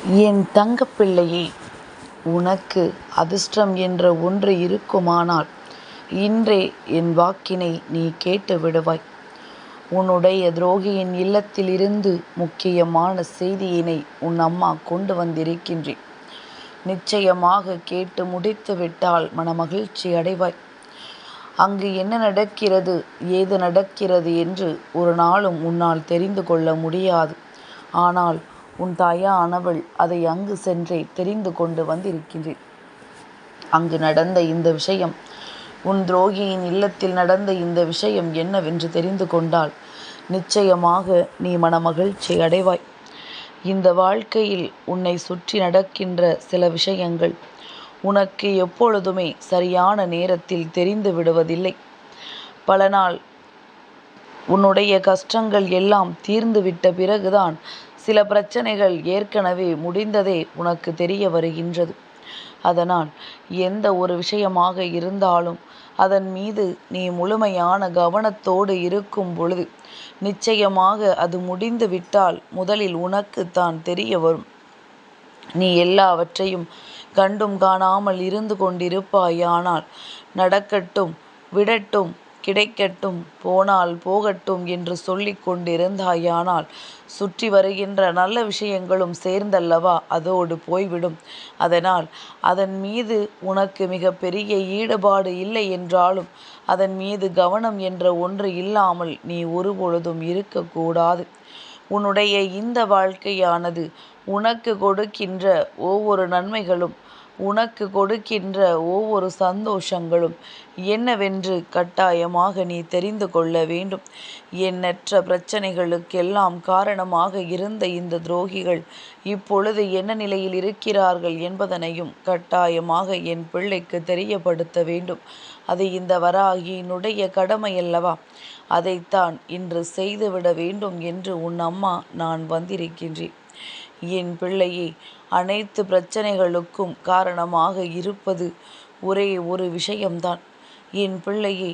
என் தங்கப்பிள்ளையே, உனக்கு அதிர்ஷ்டம் என்ற ஒன்று இருக்குமானால் இன்றே என் வாக்கினை நீ கேட்டு விடுவாய். உன்னுடைய துரோகியின் இல்லத்திலிருந்து முக்கியமான செய்தியினை உன் அம்மா கொண்டு வந்திருக்கின்றேன். நிச்சயமாக கேட்டு முடித்து விட்டால் மனமகிழ்ச்சி அடைவாய். அங்கு என்ன நடக்கிறது, ஏது நடக்கிறது என்று ஒரு நாளும் உன்னால் தெரிந்து கொள்ள முடியாது. ஆனால் உன் தாயானவள் அதை அங்கு சென்றே தெரிந்து கொண்டு வந்திருக்கின்றேன். அங்கு நடந்த இந்த விஷயம், உன் துரோகியின் இல்லத்தில் நடந்த இந்த விஷயம் என்னவென்று தெரிந்து கொண்டால் நிச்சயமாக நீ மனமகிழ்ச்சி அடைவாய். இந்த வாழ்க்கையில் உன்னை சுற்றி நடக்கின்ற சில விஷயங்கள் உனக்கு எப்பொழுதுமே சரியான நேரத்தில் தெரிந்து விடுவதில்லை. பல நாள் உன்னுடைய கஷ்டங்கள் எல்லாம் தீர்ந்துவிட்ட பிறகுதான் சில பிரச்சனைகள் ஏற்கனவே முடிந்ததே உனக்கு தெரிய வருகின்றது. அதனால் எந்த ஒரு விஷயமாக இருந்தாலும் அதன் மீது நீ முழுமையான கவனத்தோடு இருக்கும் பொழுது நிச்சயமாக அது முடிந்து விட்டால் முதலில் உனக்குத்தான் தெரிய வரும். நீ எல்லாவற்றையும் கண்டும் காணாமல் இருந்து கொண்டிருப்பாயானால் நடக்கட்டும், விடட்டும், கிடைக்கட்டும், போனால் போகட்டும் என்று சொல்லி கொண்டிருந்தாயானால் சுற்றி வருகின்ற நல்ல விஷயங்களும் சேர்ந்தல்லவா அதோடு போய்விடும். அதனால் அதன் மீது உனக்கு மிக பெரிய ஈடுபாடு இல்லை என்றாலும் அதன் மீது கவனம் என்ற ஒன்று இல்லாமல் நீ ஒருபொழுதும் இருக்கக்கூடாது. உன்னுடைய இந்த வாழ்க்கையானது உனக்கு கொடுக்கின்ற ஒவ்வொரு நன்மைகளும், உனக்கு கொடுக்கின்ற ஒவ்வொரு சந்தோஷங்களும் என்னவென்று கட்டாயமாக நீ தெரிந்து கொள்ள வேண்டும். எண்ணற்ற பிரச்சனைகளுக்கெல்லாம் காரணமாக இருந்த இந்த துரோகிகள் இப்பொழுது என்ன நிலையில் இருக்கிறார்கள் என்பதனையும் கட்டாயமாக என் பிள்ளைக்கு தெரியப்படுத்த வேண்டும். அது இந்த வராகியினுடைய கடமையல்லவா. அதைத்தான் இன்று செய்துவிட வேண்டும் என்று உன் அம்மா நான் வந்திருக்கின்றேன். என் பிள்ளையே, அனைத்து பிரச்சனைகளுக்கும் காரணமாக இருப்பது ஒரே ஒரு விஷயம்தான். என் பிள்ளையே,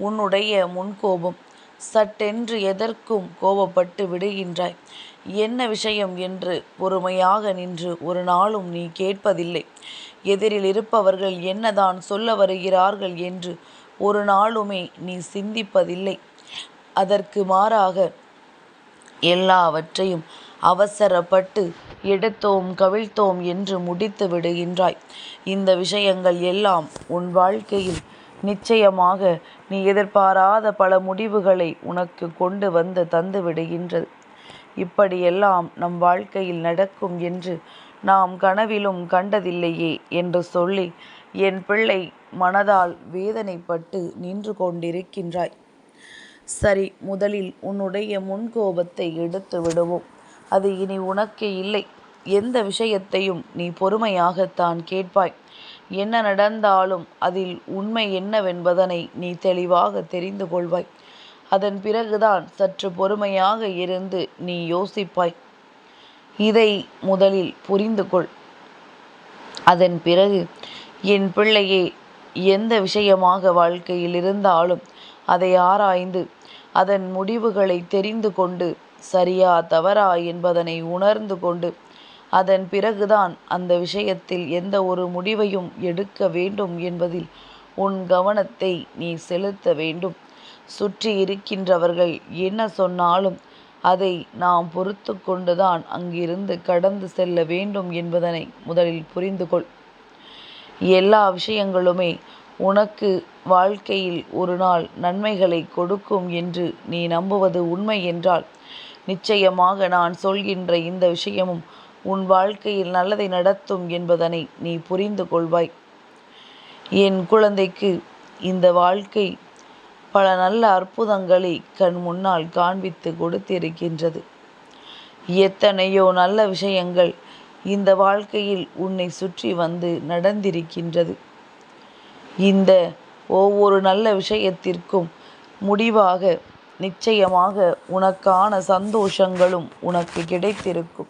உன்னுடைய முன்கோபம். சட்டென்று எதற்கும் கோபப்பட்டு விடுகின்றாய். என்ன விஷயம் என்று பொறுமையாக நின்று ஒரு நாளும் நீ கேட்பதில்லை. எதிரில் இருப்பவர்கள் என்னதான் சொல்ல வருகிறார்கள் என்று ஒரு நாளுமே நீ சிந்திப்பதில்லை. அதற்கு மாறாக எல்லாவற்றையும் அவசரப்பட்டு எடுத்தோம் கவிழ்த்தோம் என்று முடித்து விடுகின்றாய். இந்த விஷயங்கள் எல்லாம் உன் வாழ்க்கையில் நிச்சயமாக நீ எதிர்பாராத பல முடிவுகளை உனக்கு கொண்டு வந்து தந்து விடுகின்றது. இப்படியெல்லாம் நம் வாழ்க்கையில் நடக்கும் என்று நாம் கனவிலும் கண்டதில்லையே என்று சொல்லி என் பிள்ளை மனதால் வேதனைப்பட்டு நின்று கொண்டிருக்கின்றாய். சரி, முதலில் உன்னுடைய முன்கோபத்தை எடுத்து விடுவோம். அது இனி உனக்கு இல்லை. எந்த விஷயத்தையும் நீ பொறுமையாகத்தான் கேட்பாய். என்ன நடந்தாலும் அதில் உண்மை என்னவென்பதனை நீ தெளிவாக தெரிந்து கொள்வாய். அதன் பிறகுதான் சற்று பொறுமையாக இருந்து நீ யோசிப்பாய். இதை முதலில் புரிந்து கொள். அதன் பிறகு என் பிள்ளையே, எந்த விஷயமாக வாழ்க்கையில் இருந்தாலும் அதை ஆராய்ந்து அதன் முடிவுகளை தெரிந்து கொண்டு சரியா தவறா என்பதனை உணர்ந்து கொண்டு அதன் பிறகுதான் அந்த விஷயத்தில் எந்த ஒரு முடிவையும் எடுக்க வேண்டும் என்பதில் உன் கவனத்தை நீ செலுத்த வேண்டும். சுற்றி இருக்கின்றவர்கள் என்ன சொன்னாலும் அதை நாம் பொறுத்து கொண்டுதான் அங்கிருந்து கடந்து செல்ல வேண்டும் என்பதனை முதலில் புரிந்து கொள். எல்லா விஷயங்களுமே உனக்கு வாழ்க்கையில் ஒரு நாள் நன்மைகளை கொடுக்கும் என்று நீ நம்புவது உண்மை என்றால் நிச்சயமாக நான் சொல்கின்ற இந்த விஷயமும் உன் வாழ்க்கையில் நல்லதை நடத்தும் என்பதனை நீ புரிந்து கொள்வாய். என் குழந்தைக்கு இந்த வாழ்க்கை பல நல்ல அற்புதங்களை கண் முன்னால் காண்பித்து கொடுத்திருக்கின்றது. எத்தனையோ நல்ல விஷயங்கள் இந்த வாழ்க்கையில் உன்னை சுற்றி வந்து நடந்திருக்கின்றது. இந்த ஒவ்வொரு நல்ல விஷயத்திற்கும் முடிவாக நிச்சயமாக உனக்கான சந்தோஷங்களும் உனக்கு கிடைத்திருக்கும்.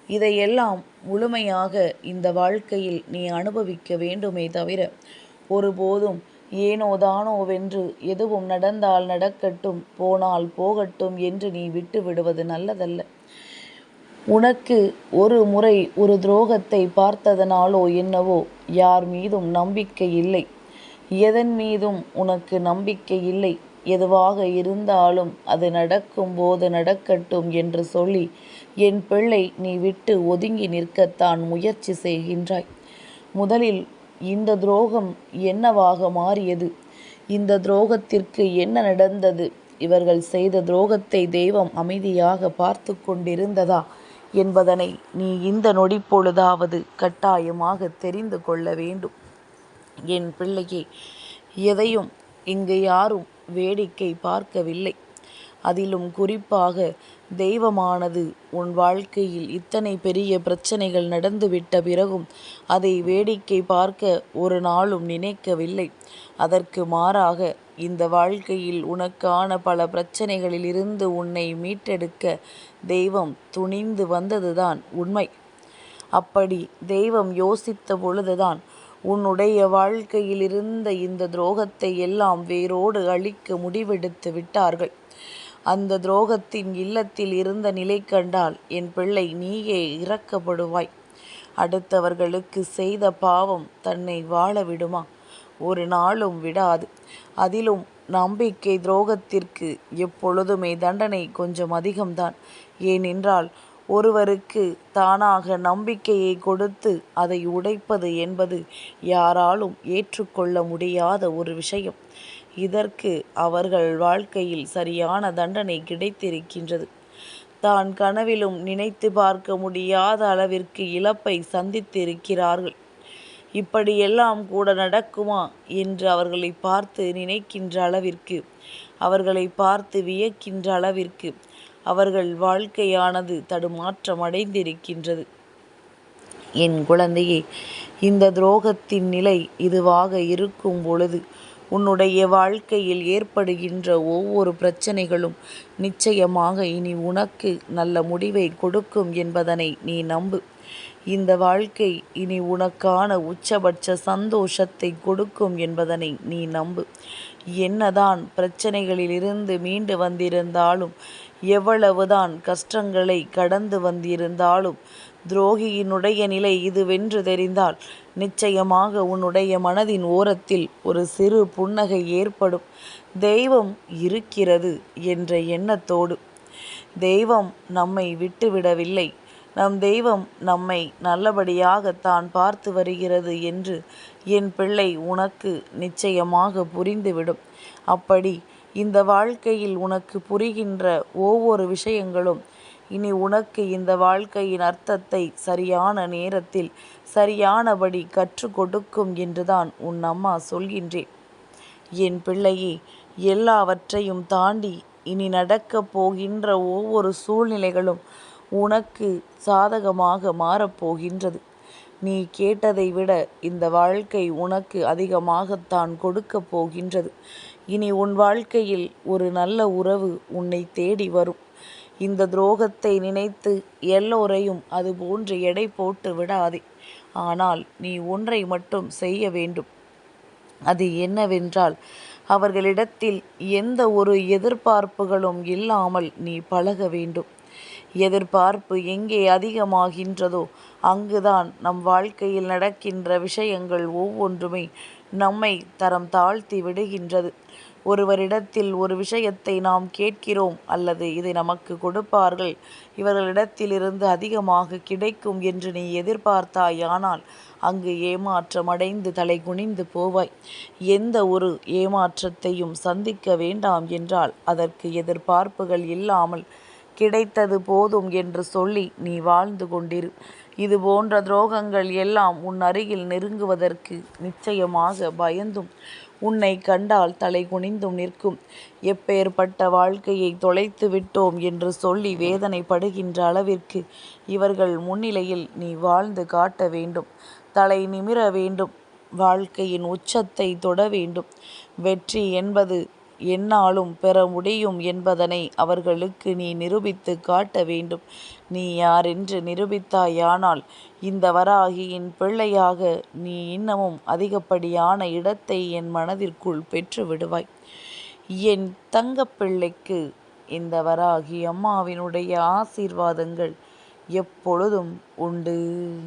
இதையெல்லாம் முழுமையாக இந்த வாழ்க்கையில் நீ அனுபவிக்க வேண்டுமே தவிர ஒருபோதும் ஏனோ தானோவென்று எதுவும் நடந்தால் நடக்கட்டும், போனால் போகட்டும் என்று நீ விட்டு விடுவது நல்லதல்ல. உனக்கு ஒரு முறை ஒரு துரோகத்தை பார்த்ததனாலோ என்னவோ யார் மீதும் நம்பிக்கை இல்லை. எதன் மீதும் உனக்கு நம்பிக்கை இல்லை. எதுவாக இருந்தாலும் அது நடக்கும் போது நடக்கட்டும் என்று சொல்லி என் பிள்ளை நீ விட்டு ஒதுங்கி நிற்கத்தான் முயற்சி செய்கின்றாய். முதலில் இந்த துரோகம் என்னவாக மாறியது? இந்த துரோகத்திற்கு என்ன நடந்தது? இவர்கள் செய்த துரோகத்தை தெய்வம் அமைதியாக பார்த்து கொண்டிருந்ததா என்பதனை நீ இந்த நொடிப்பொழுதாவது கட்டாயமாக தெரிந்து கொள்ள வேண்டும். என் பிள்ளையே, எதையும் இங்கு யாரும் வேடிக்கை பார்க்கவில்லை. அதிலும் குறிப்பாக தெய்வமானது உன் வாழ்க்கையில் இத்தனை பெரிய பிரச்சனைகள் நடந்துவிட்ட பிறகும் அதை வேடிக்கை பார்க்க ஒரு நாளும் நினைக்கவில்லை. அதற்கு மாறாக இந்த வாழ்க்கையில் உனக்கான பல பிரச்சனைகளிலிருந்து உன்னை மீட்டெடுக்க தெய்வம் துணிந்து வந்ததுதான் உண்மை. அப்படி தெய்வம் யோசித்த பொழுதுதான் உன்னுடைய வாழ்க்கையில் இருந்த இந்த துரோகத்தை எல்லாம் வேரோடு அழிக்க முடிவெடுத்து விட்டார்கள். அந்த துரோகத்தின் இல்லத்தில் இருந்த நிலை கண்டால் என் பிள்ளை நீயே இறக்கப்படுவாய். அடுத்தவர்களுக்கு செய்த பாவம் தன்னை வாழ விடுமா? ஒரு நாளும் விடாது. அதிலும் நம்பிக்கை துரோகத்திற்கு எப்பொழுதுமே தண்டனை கொஞ்சம் அதிகம்தான். ஏனென்றால் ஒருவருக்கு தானாக நம்பிக்கையை கொடுத்து அதை உடைப்பது என்பது யாராலும் ஏற்றுக்கொள்ள முடியாத ஒரு விஷயம். இதற்கு அவர்கள் வாழ்க்கையில் சரியான தண்டனை கிடைத்திருக்கின்றது. தான் கனவிலும் நினைத்து பார்க்க முடியாத அளவிற்கு இழப்பை சந்தித்திருக்கிறார்கள். இப்படியெல்லாம் கூட நடக்குமா என்று அவர்களை பார்த்து நினைக்கின்ற அளவிற்கு, அவர்களை பார்த்து வியக்கின்ற அளவிற்கு அவர்கள் வாழ்க்கையானது தடுமாற்றம் அடைந்திருக்கின்றது. என் குழந்தையே, இந்த துரோகத்தின் நிலை இதுவாக இருக்கும் பொழுது உன்னுடைய வாழ்க்கையில் ஏற்படுகின்ற ஒவ்வொரு பிரச்சனைகளும் நிச்சயமாக இனி உனக்கு நல்ல முடிவை கொடுக்கும் என்பதனை நீ நம்பு. இந்த வாழ்க்கை இனி உனக்கான உச்சபட்ச சந்தோஷத்தை கொடுக்கும் என்பதனை நீ நம்பு. என்னதான் பிரச்சனைகளிலிருந்து மீண்டு வந்திருந்தாலும், எவ்வளவுதான் கஷ்டங்களை கடந்து வந்திருந்தாலும், துரோகியினுடைய நிலை இதுவென்று தெரிந்தால் நிச்சயமாக உன்னுடைய மனதின் ஓரத்தில் ஒரு சிறு புன்னகை ஏற்படும். தெய்வம் இருக்கிறது என்ற எண்ணத்தோடு. தெய்வம் நம்மை விட்டுவிடவில்லை. நம் தெய்வம் நம்மை நல்லபடியாகத்தான் பார்த்து வருகிறது என்று என் பிள்ளை உனக்கு நிச்சயமாக புரிந்துவிடும். அப்படி இந்த வாழ்க்கையில் உனக்கு புரிகின்ற ஒவ்வொரு விஷயங்களும் இனி உனக்கு இந்த வாழ்க்கையின் அர்த்தத்தை சரியான நேரத்தில் சரியானபடி கற்றுக் கொடுக்கும் என்றுதான் உன் அம்மா சொல்கின்றேன். என் பிள்ளையே, எல்லாவற்றையும் தாண்டி இனி நடக்கப் போகின்ற ஒவ்வொரு சூழ்நிலைகளும் உனக்கு சாதகமாக மாறப்போகின்றது. நீ கேட்டதை விட இந்த வாழ்க்கை உனக்கு அதிகமாகத்தான் கொடுக்கப் போகின்றது. இனி உன் வாழ்க்கையில் ஒரு நல்ல உறவு உன்னை தேடி வரும். இந்த துரோகத்தை நினைத்து எல்லோரையும் அதுபோன்று எடை போட்டு விடாதே. ஆனால் நீ ஒன்றை மட்டும் செய்ய வேண்டும். அது என்னவென்றால், அவர்களிடத்தில் எந்த ஒரு எதிர்பார்ப்புகளும் இல்லாமல் நீ பழக வேண்டும். எதிர்பார்ப்பு எங்கே அதிகமாகின்றதோ அங்குதான் நம் வாழ்க்கையில் நடக்கின்ற விஷயங்கள் ஒவ்வொன்றுமே நம்மை தரம் தாழ்த்தி விடுகின்றது. ஒருவரிடத்தில் ஒரு விஷயத்தை நாம் கேட்கிறோம், அல்லது இதை நமக்கு கொடுப்பார்கள், இவர்களிடத்திலிருந்து அதிகமாக கிடைக்கும் என்று நீ எதிர்பார்த்தாயானால் அங்கு ஏமாற்றமடைந்து தலை குனிந்து போவாய். எந்த ஒரு ஏமாற்றத்தையும் சந்திக்க வேண்டாம் என்றால் அதற்கு எதிர்பார்ப்புகள் இல்லாமல் கிடைத்தது போதும் என்று சொல்லி நீ வாழ்ந்து கொண்டிரு. இது போன்ற துரோகங்கள் எல்லாம் உன் அருகில் நெருங்குவதற்கு நிச்சயமாக பயந்தும் உன்னை கண்டால் தலை குனிந்தும் நிற்கும். எப்பேற்பட்ட வாழ்க்கையை தொலைத்து விட்டோம் என்று சொல்லி வேதனைப்படுகின்ற அளவிற்கு இவர்கள் முன்னிலையில் நீ வாழ்ந்து காட்ட வேண்டும். தலை நிமிர வேண்டும். வாழ்க்கையின் உச்சத்தை தொட வேண்டும். வெற்றி என்பது என்னாலும் பெற முடியும் என்பதனை அவர்களுக்கு நீ நிரூபித்து காட்ட வேண்டும். நீ யாரென்று நிரூபித்தாயானால் இந்த வராகியின் பிள்ளையாக நீ இன்னமும் அதிகப்படியான இடத்தை என் மனதிற்குள் பெற்று விடுவாய். என் தங்கப்பிள்ளைக்கு இந்த வராகி அம்மாவினுடைய ஆசீர்வாதங்கள் எப்பொழுதும் உண்டு.